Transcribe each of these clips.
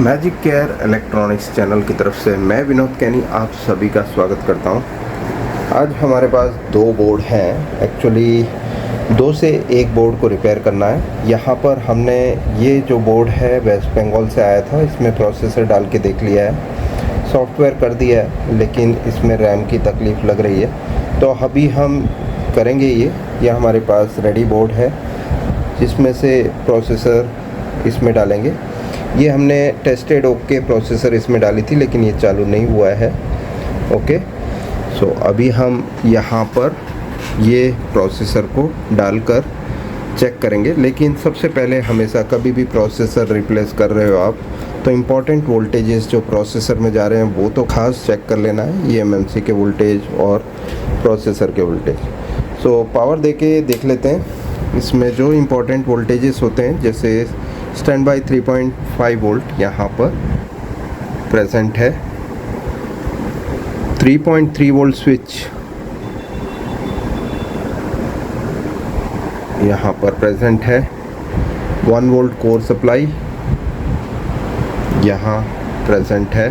Magic care electronics channel की तरफ से मैं विनोद कैनी आप सभी का स्वागत करता हूं। आज हमारे पास दो बोर्ड हैं। एक्चुअली दो से एक बोर्ड को रिपेयर करना है। यहाँ पर हमने ये जो बोर्ड है वेस्ट बंगाल से आया था, इसमें प्रोसेसर डाल के देख लिया है, सॉफ्टवेयर कर दिया है, लेकिन इसमें रैम की तकलीफ़ लग रही है। तो अभी हम करेंगे ये हमारे पास रेडी बोर्ड है जिसमें से प्रोसेसर इसमें डालेंगे। ये हमने टेस्टेड ओके प्रोसेसर इसमें डाली थी, लेकिन ये चालू नहीं हुआ है। ओके, सो अभी हम यहाँ पर ये प्रोसेसर को डालकर चेक करेंगे। लेकिन सबसे पहले हमेशा कभी भी प्रोसेसर रिप्लेस कर रहे हो आप, तो इम्पॉर्टेंट वोल्टेजेस जो प्रोसेसर में जा रहे हैं वो तो खास चेक कर लेना है, ये एमएमसी के वोल्टेज और प्रोसेसर के वोल्टेज। सो पावर देके देख लेते हैं। इसमें जो इम्पोर्टेंट वोल्टेजेस होते हैं, जैसे स्टैंड बाई 3.5 वोल्ट यहाँ पर प्रेजेंट है, 3.3 वोल्ट स्विच यहाँ पर प्रेजेंट है, 1 वोल्ट कोर सप्लाई यहाँ प्रेजेंट है,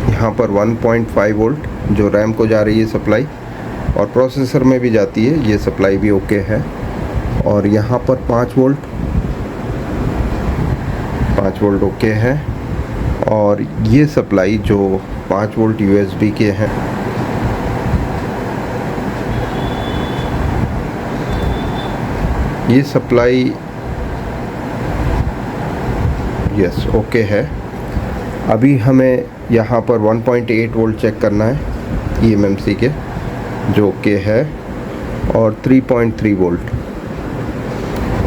यहाँ पर 1.5 वोल्ट जो रैम को जा रही है सप्लाई और प्रोसेसर में भी जाती है, ये सप्लाई भी ओके है। और यहाँ पर 5 वोल्ट ओके है। और ये सप्लाई जो 5 वोल्ट यूएसबी के हैं, ये सप्लाई यस ओके है। अभी हमें यहाँ पर 1.8 वोल्ट चेक करना है ईएमएमसी के, जो ओके है, और 3.3 वोल्ट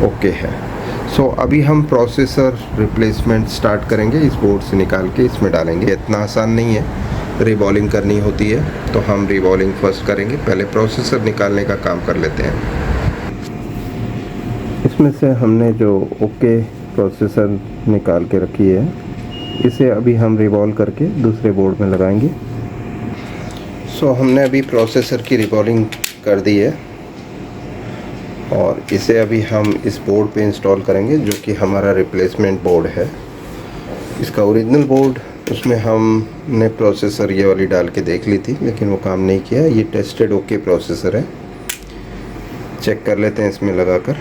ओके है। सो अभी हम प्रोसेसर रिप्लेसमेंट स्टार्ट करेंगे, इस बोर्ड से निकाल के इसमें डालेंगे। इतना आसान नहीं है, रिबॉलिंग करनी होती है, तो हम रिबॉलिंग फर्स्ट करेंगे। पहले प्रोसेसर निकालने का काम कर लेते हैं। इसमें से हमने जो ओके प्रोसेसर निकाल के रखी है, इसे अभी हम रिवॉल्व करके दूसरे बोर्ड में लगाएंगे। सो हमने अभी प्रोसेसर की रिबॉलिंग कर दी है और इसे अभी हम इस बोर्ड पे इंस्टॉल करेंगे, जो कि हमारा रिप्लेसमेंट बोर्ड है। इसका ओरिजिनल बोर्ड, उसमें हमने प्रोसेसर ये वाली डाल के देख ली थी, लेकिन वो काम नहीं किया। ये टेस्टेड ओके प्रोसेसर है, चेक कर लेते हैं इसमें लगाकर।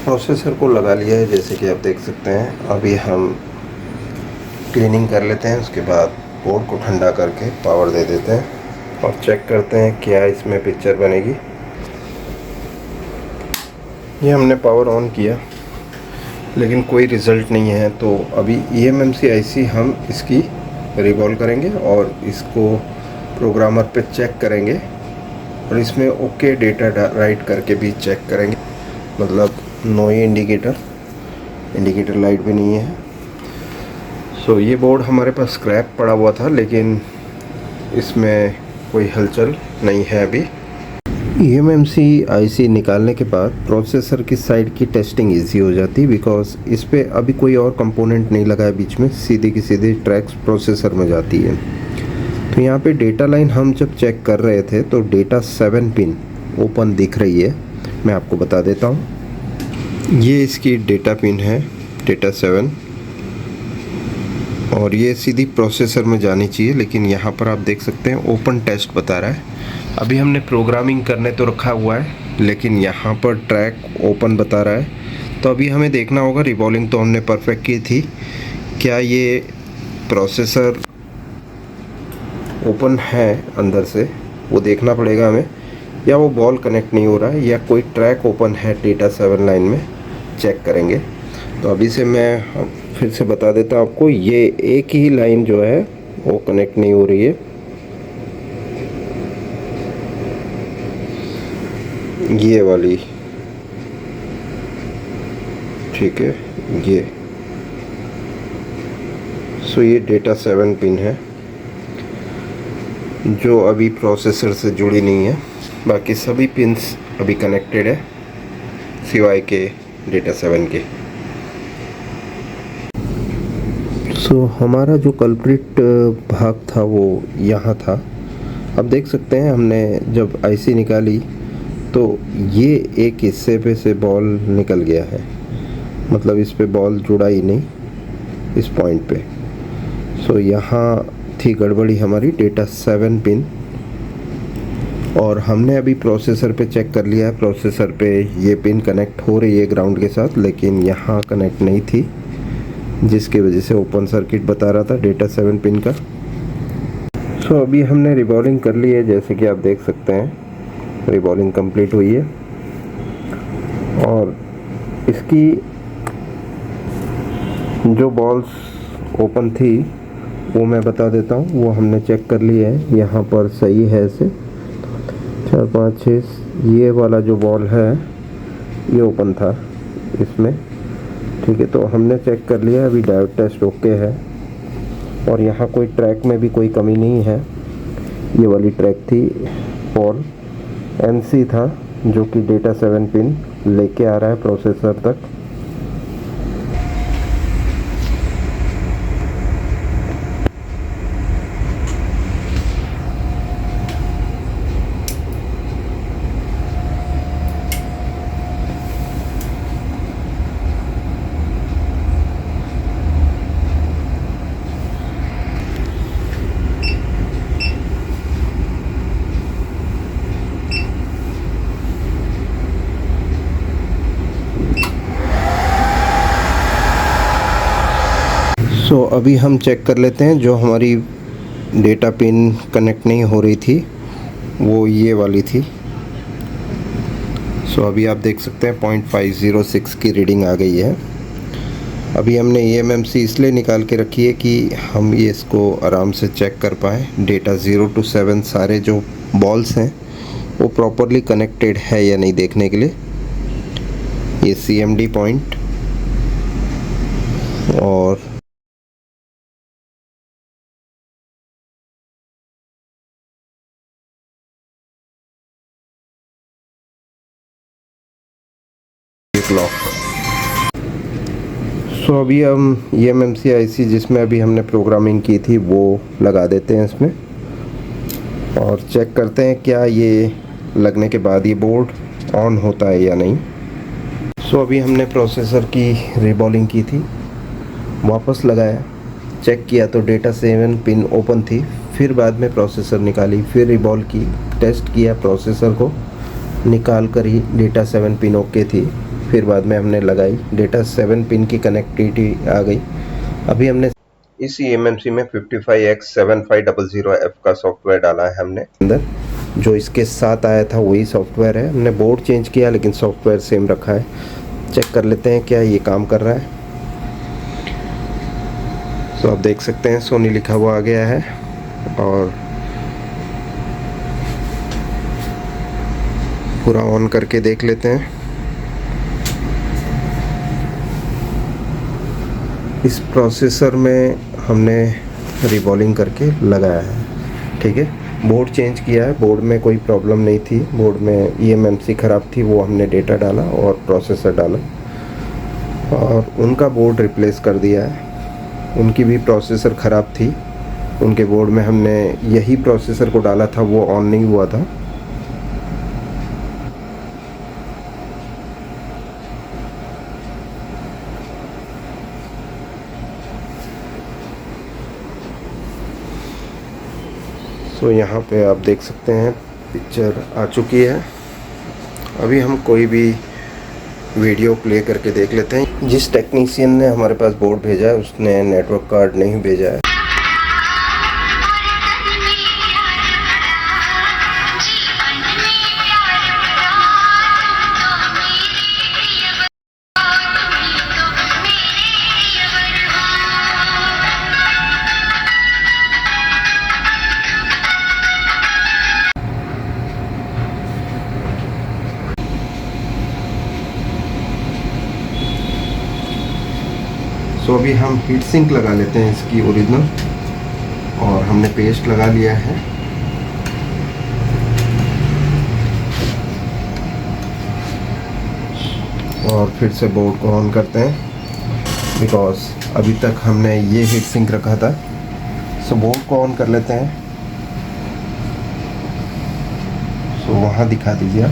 प्रोसेसर को लगा लिया है, जैसे कि आप देख सकते हैं। अभी हम क्लीनिंग कर लेते हैं, उसके बाद बोर्ड को ठंडा करके पावर दे देते हैं और चेक करते हैं क्या इसमें पिक्चर बनेगी। ये हमने पावर ऑन किया, लेकिन कोई रिज़ल्ट नहीं है। तो अभी ईएमएमसी आईसी हम इसकी रिवॉल्व करेंगे और इसको प्रोग्रामर पे चेक करेंगे और इसमें ओके डेटा राइट करके भी चेक करेंगे। मतलब नो इंडिकेटर लाइट भी नहीं है। सो ये बोर्ड हमारे पास स्क्रैप पड़ा हुआ था, लेकिन इसमें कोई हलचल नहीं है अभी। ईएमएमसी आईसी निकालने के बाद प्रोसेसर की साइड की टेस्टिंग इजी हो जाती है, बिकॉज इस पे अभी कोई और कंपोनेंट नहीं लगा है बीच में, सीधी की सीधी ट्रैक्स प्रोसेसर में जाती है। तो यहाँ पे डेटा लाइन हम जब चेक कर रहे थे तो डेटा 7 पिन ओपन दिख रही है। मैं आपको बता देता हूँ, ये इसकी डेटा पिन है, डेटा 7, और ये सीधी प्रोसेसर में जानी चाहिए, लेकिन यहाँ पर आप देख सकते हैं ओपन टेस्ट बता रहा है। अभी हमने प्रोग्रामिंग करने तो रखा हुआ है, लेकिन यहाँ पर ट्रैक ओपन बता रहा है। तो अभी हमें देखना होगा, रिबॉलिंग तो हमने परफेक्ट की थी, क्या ये प्रोसेसर ओपन है अंदर से, वो देखना पड़ेगा हमें, या वो बॉल कनेक्ट नहीं हो रहा है, या कोई ट्रैक ओपन है डेटा 7 लाइन में, चेक करेंगे। तो अभी से मैं फिर से बता देता हूँ आपको, ये एक ही लाइन जो है वो कनेक्ट नहीं हो रही है, ये वाली, ठीक है ये। सो ये डेटा 7 पिन है जो अभी प्रोसेसर से जुड़ी नहीं है, बाकी सभी पिन्स अभी कनेक्टेड है सिवाय के डेटा 7 के। सो हमारा जो कल्प्रिट भाग था वो यहाँ था। अब देख सकते हैं हमने जब आईसी निकाली तो ये एक हिस्से पे से बॉल निकल गया है, मतलब इस पे बॉल जुड़ा ही नहीं इस पॉइंट पे। सो यहाँ थी गड़बड़ी हमारी डेटा 7 पिन। और हमने अभी प्रोसेसर पे चेक कर लिया है, प्रोसेसर पे ये पिन कनेक्ट हो रही है ग्राउंड के साथ, लेकिन यहाँ कनेक्ट नहीं थी, जिसकी वजह से ओपन सर्किट बता रहा था डेटा 7 पिन का। सो अभी हमने रिबॉलिंग कर ली है, जैसे कि आप देख सकते हैं रिबॉलिंग कंप्लीट हुई है। और इसकी जो बॉल्स ओपन थी वो मैं बता देता हूँ, वो हमने चेक कर लिया है, यहाँ पर सही है। ऐसे 4 5 6 ये वाला जो बॉल है ये ओपन था इसमें, ठीक है। तो हमने चेक कर लिया, अभी डायोड टेस्ट ओके है। और यहाँ कोई ट्रैक में भी कोई कमी नहीं है। ये वाली ट्रैक थी बॉल NC था, जो कि डेटा 7 पिन लेके आ रहा है प्रोसेसर तक। सो अभी हम चेक कर लेते हैं, जो हमारी डेटा पिन कनेक्ट नहीं हो रही थी वो ये वाली थी। सो अभी आप देख सकते हैं 0.506 की रीडिंग आ गई है। अभी हमने eMMC इसलिए निकाल के रखी है कि हम ये इसको आराम से चेक कर पाएँ। डेटा 0 to 7 सारे जो बॉल्स हैं वो प्रॉपरली कनेक्टेड है या नहीं देखने के लिए। ये CMD पॉइंट और क्लॉक। सो अभी हम eMMC IC जिसमें अभी हमने प्रोग्रामिंग की थी वो लगा देते हैं इसमें, और चेक करते हैं क्या ये लगने के बाद ये बोर्ड ऑन होता है या नहीं। सो अभी हमने प्रोसेसर की रीबॉलिंग की थी, वापस लगाया, चेक किया तो डेटा 7 पिन ओपन थी। फिर बाद में प्रोसेसर निकाली, फिर रीबॉल की, टेस्ट किया प्रोसेसर को, निकाल कर ही डेटा 7 पिन ओके थी। फिर बाद में हमने लगाई, डेटा 7 पिन की कनेक्टिविटी आ गई। अभी हमने इस eMMC में 55X7500F का सॉफ्टवेयर डाला है हमने अंदर, जो इसके साथ आया था वही सॉफ्टवेयर है। हमने बोर्ड चेंज किया लेकिन सॉफ्टवेयर सेम रखा है। चेक कर लेते हैं क्या ये काम कर रहा है। सो आप देख सकते हैं सोनी लिखा हुआ आ गया है, और पूरा ऑन करके देख लेते हैं। इस प्रोसेसर में हमने रिबॉलिंग करके लगाया है, ठीक है। बोर्ड चेंज किया है, बोर्ड में कोई प्रॉब्लम नहीं थी, बोर्ड में eMMC ख़राब थी, वो हमने डेटा डाला और प्रोसेसर डाला और उनका बोर्ड रिप्लेस कर दिया है। उनकी भी प्रोसेसर ख़राब थी, उनके बोर्ड में हमने यही प्रोसेसर को डाला था, वो ऑन नहीं हुआ था। सो यहाँ पे आप देख सकते हैं पिक्चर आ चुकी है। अभी हम कोई भी वीडियो प्ले करके देख लेते हैं। जिस टेक्नीशियन ने हमारे पास बोर्ड भेजा है उसने नेटवर्क कार्ड नहीं भेजा है। सो अभी हम हीट सिंक लगा लेते हैं इसकी ओरिजिनल, और हमने पेस्ट लगा लिया है। और फिर से बोर्ड को ऑन करते हैं, बिकॉज अभी तक हमने ये हीट सिंक रखा था। सो बोर्ड को ऑन कर लेते हैं। सो वहाँ दिखा दीजिए आप।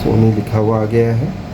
सोनी लिखा हुआ आ गया है।